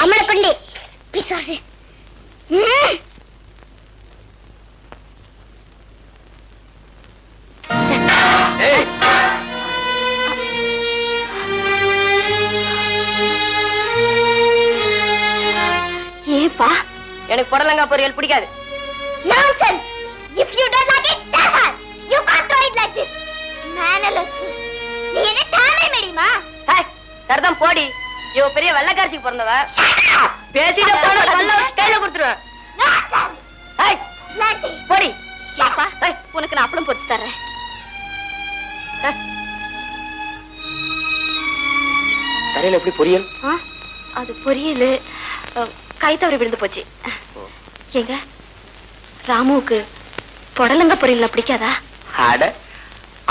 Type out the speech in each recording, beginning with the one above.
அம்மன பண்ணி பிசாசு. ஏப்பா எனக்கு புடலங்காய் பொரியல் பிடிக்காது. Nonsense! If you don't like it, tell her. You can't do it like this. Mannerless. நீ என்ன தாமே மேடிமா? ஹாய், தரதம் போடி. இவ பெரிய வெள்ளக்காரச்சிக்கு பிறந்தவ. பேசிட்டு போனா கல்ல கையில கொடுத்துருவேன். Nonsense! ஹாய், லாட்டி. போடி. ஏப்பா, உனக்கு நான் அப்பளம் போட்டு தர்றேன். தரையில எப்படி பொரியல்? அது பொரியல் கை தவறி விழுந்து போச்சு. ஏங்க, ராமுவுக்கு புடலங்காய் பொரியல் பிடிக்காதா? அட,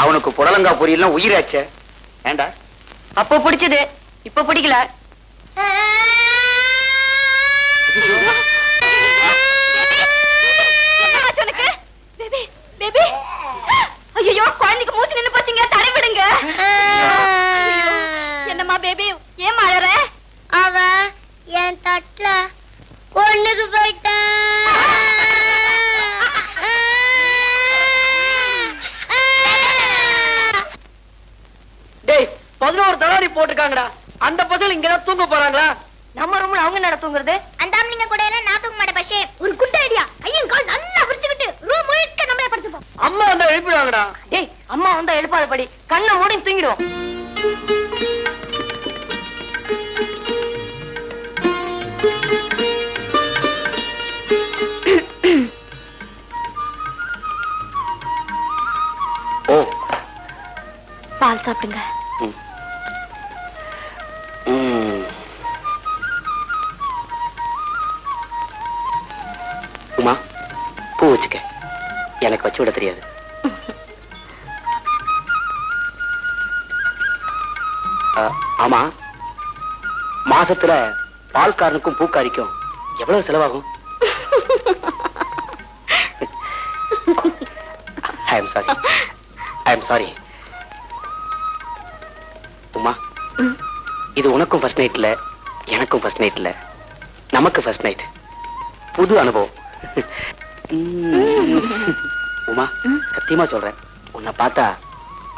அவனுக்கு புடலங்காய் பொரியல்லாம் உயிராச்சே. ஏண்டா? அப்போ பிடிச்சது, இப்ப பிடிக்கல. ஐயோ, குழந்தைக்கு மூச்சு நின்னு போச்சுங்க, தடை விடுங்க. என்னம்மா பேபி, ஏன் அழற? அவ என் தட்டுல பொண்ணுக்கு போயிட்டா. டேய், 11 தலாரி போட்டுருக்காங்கடா. அந்த பசங்க இங்கதான் தூங்க போறாங்களா? நம்ம ரூம்ல அவங்க என்ன தூங்குறது? அந்த ஆம்பளைங்க கூட எல்லாம் நான் தூங்க மாட்டேன். பஷே, ஒரு குட் ஐடியா. ஐயன் கால் நல்லா விரிச்சுக்கிட்டு ரூம் முழுக்க நம்மளே படுத்துப்போம். அம்மா வந்தா எழுப்பிடுவாங்கடா. டேய், அம்மா வந்தா எழுப்பாதபடி, கண்ணை மூடி தூங்கிடுவோம். ஓ, பால் சாப்பிடுங்க. உமா, பூ வச்சுக்க. எனக்கு வச்சு விட தெரியாது. ஆமா, மாசத்துல பால்காரனுக்கும் பூக்காரிக்கும் எவ்வளவு செலவாகும்? I am sorry. உமா, இது உனக்கும் ஃபர்ஸ்ட் நைட் இல்ல, எனக்கும் ஃபர்ஸ்ட் நைட் இல்ல, நமக்கு ஃபர்ஸ்ட் நைட். புது அனுபவம். உமா, சத்தியமா சொல்றேன், உன்னை பார்த்தா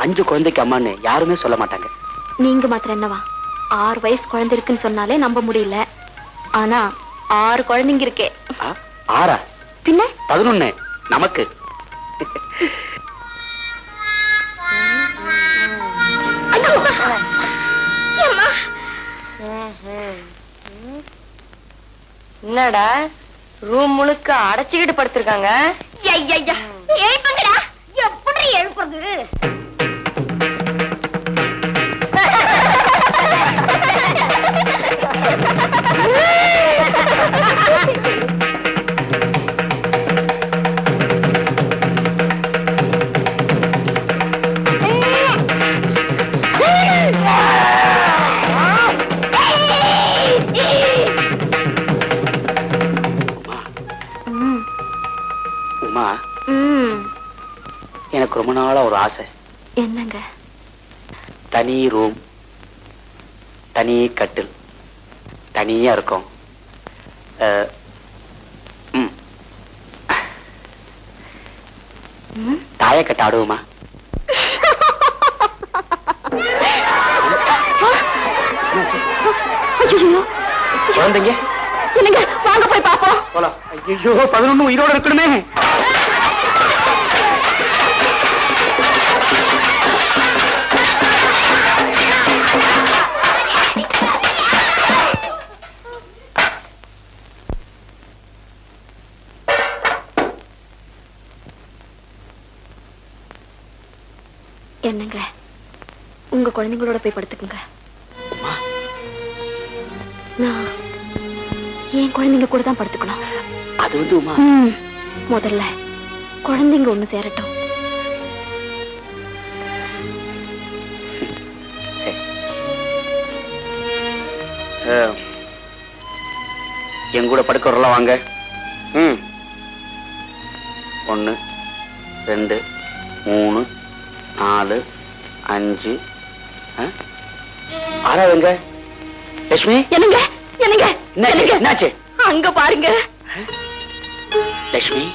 5 குழந்தைக்கு அம்மான்னு யாருமே சொல்ல மாட்டாங்க. நீங்க மாத்திரம் என்னவா, 6 வயசு குழந்தை இருக்குன்னு சொன்னாலே நம்ப முடியல. ஆனா 6 குழந்தைங்க இருக்கே. 6? பின்ன 11 நமக்கு. என்னடா ரூம் முழுக்க அடைச்சுக்கிட்டு படுத்திருக்காங்க? எழுப்புங்கடா. எப்படி எழுப்புறது? உமா, எனக்கு ரொம்ப நாளா ஒரு ஆசை. என்னங்க? தனி ரூம், தனி கட்டில், தனியா இருக்கும். தாயக்கட்ட ஆடுவோமா? குழந்தைங்க என்னங்க, வாங்க போய் பாப்போம். போலாம். ஐயோ, 11 உயிரோட இருக்கணுமே. என்னங்க, உங்க குழந்தைங்களோட போய் படுத்துக்குங்க. நான் என் குழந்தைங்க கூட தான் படுத்துக்கணும். அது வந்து உமா, முதல்ல குழந்தைங்க ஒண்ணு சேரட்டும். என் கூட படுக்க வரலாம் வாங்க. 1 2 3 4 5 ஆறாவதுங்க லட்சுமி. என்னங்க என்னங்க என்னாச்சு? அங்க பாருங்க லட்சுமி.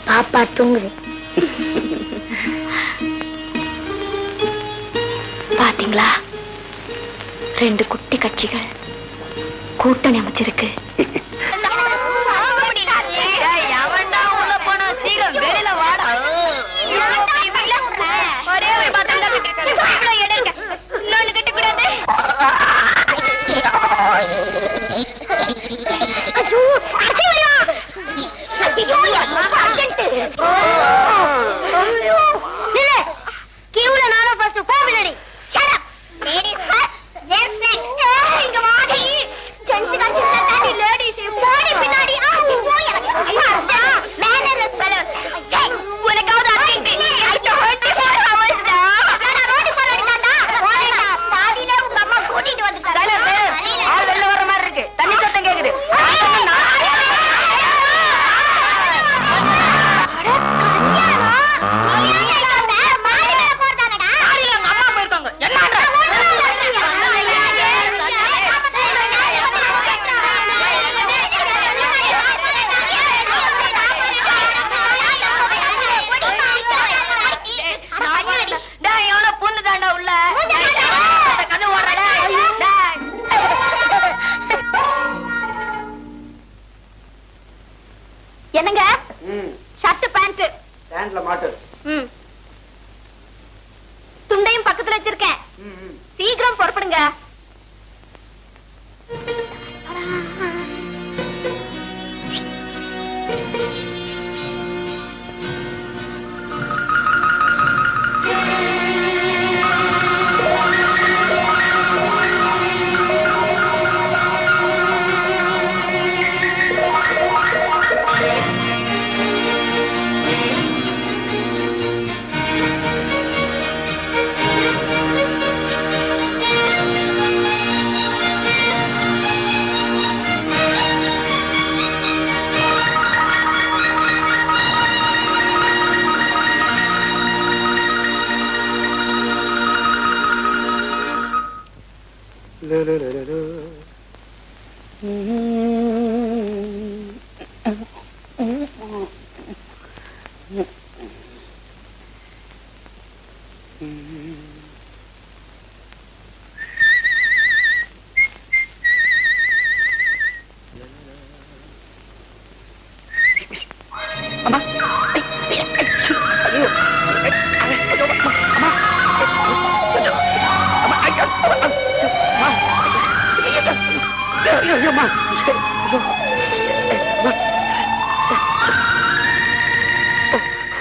பாப்பா தூங்குது. பாத்தீங்களா, 2 குட்டி கட்சிகள் கூட்டணி அமைச்சிருக்கு. என்னங்க ஷர்ட் பேண்ட் பேண்ட்ல மாட்டு. துண்டையும் பக்கத்துல வச்சிருக்கேன். சீக்கிரம் புறப்படுங்க.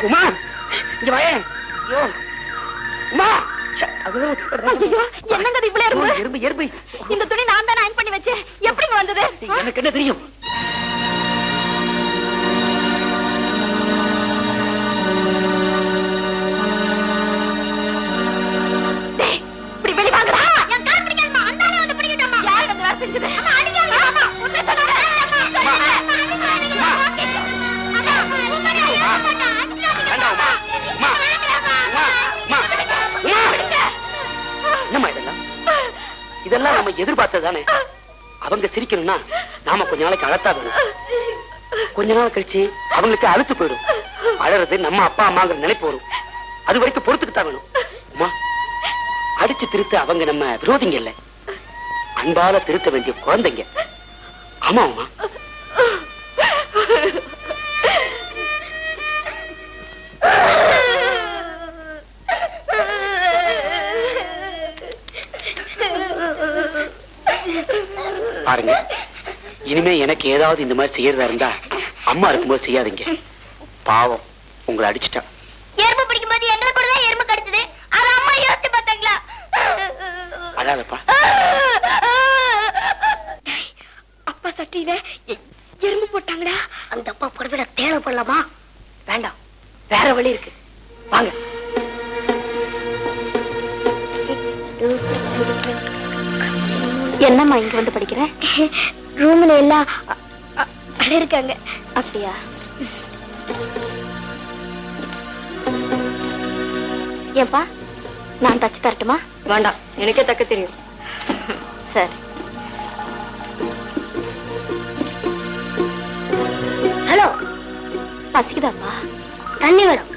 உமா இங்க வாயே. உமா என்னங்க இவ்வளவு எறும்பு? எறும்பு எறும்பு. இந்த துணி நான் தானே அயன் பண்ணி வச்சேன். எப்படிங்க வந்தது? எனக்கு என்ன தெரியும்? இப்படி வெளி வாங்குறா. என் கால் பிடிக்காதம்மா. அந்தானே வந்து பிடிக்கட்டம்மா. யார் வந்து வேலை செஞ்சது? அம்மா அடிக்காதீங்க. அம்மா உன்னை சொல்லுங்க. என்னம்மா இதெல்லாம்? இதெல்லாம் நம்ம எதிர்பார்த்ததானே. அவங்க சிரிக்கணும்னா நாம கொஞ்ச நாளைக்கு அழத்தா வேணும். கொஞ்ச நாள் கழிச்சு அவங்களுக்கு அழுத்து போயிடும். அழறது நம்ம அப்பா அம்மாங்கிற நினைப்பு வரும். அது வரைக்கும் பொறுத்துக்கிட்டா வேணும். அம்மா அடிச்சு திருத்த அவங்க நம்ம விரோதிங்க இல்ல, அன்பால திருத்த வேண்டிய குழந்தைங்க. ஆமா அம்மா. பாருங்க, இனிமே எனக்கு ஏதாவது இந்த மாதிரி செய்யறதா இருந்தா அம்மா இருக்கும்போது செய்யாதீங்க. பாவம் உங்களை அடிச்சுட்டா. எறும்பு பிடிக்கும் போது எங்களை கூட தான் எறும்பு கடிச்சது. அது அம்மா யோசிச்சு பார்த்தாங்களா? அழாதப்பா. அப்பா சட்டியில எறும்பு போட்டாங்கடா. அந்த அப்பா பொறுப்பிட தேவை பண்ணலாமா? வேண்டாம், வேற வழி இருக்கு. வாங்க. என்னம்மா இங்க வந்து படிக்கிற? ரூம்ல எல்லாம் அட இருக்காங்க. அப்படியா? ஏப்பா நான் தச்சு தரட்டுமா? வேண்டாம், எனக்கே தைக்க தெரியும். சரி. ஹலோ, பசிக்குதாப்பா? தண்ணி வேணும்.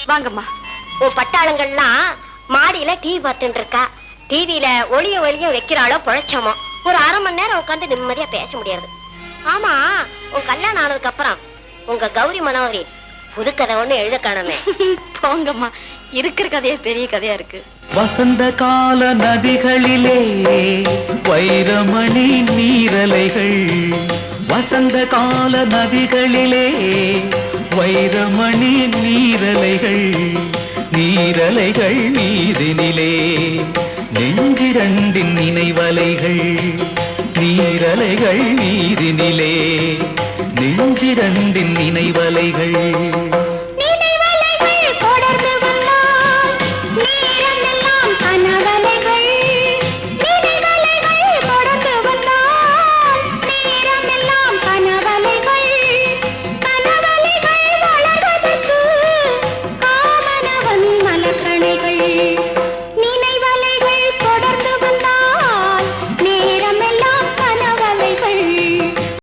வாங்கம்மா. உன் பட்டாளங்கள்லாம் மாடியில டிவி பார்த்துட்டு இருக்கா. டிவியில ஒளியும் ஒளியும் வைக்கிறாளோ பொழைச்சோமோ. ஒரு அரை மணி நேரம் உட்காந்து நிம்மதியா பேச முடியாது. ஆமா, உன் கல்யாணம் ஆனதுக்கு அப்புறம் உங்க கௌரி மனோகரி புது கதை ஒண்ணு எழுத காணுமே. போங்கம்மா, இருக்கிற கதையே பெரிய கதையா இருக்கு. வசந்த கால நதிகளிலே வைரமணி நீரலைகள், வசந்த கால நதிகளிலே வைரமணி நீரலைகள், நீரலைகள் மீதினிலே நெஞ்சிரண்டின் நினைவலைகள், நீரலைகள் மீதினிலே நெஞ்சிரண்டின் நினைவலைகள்.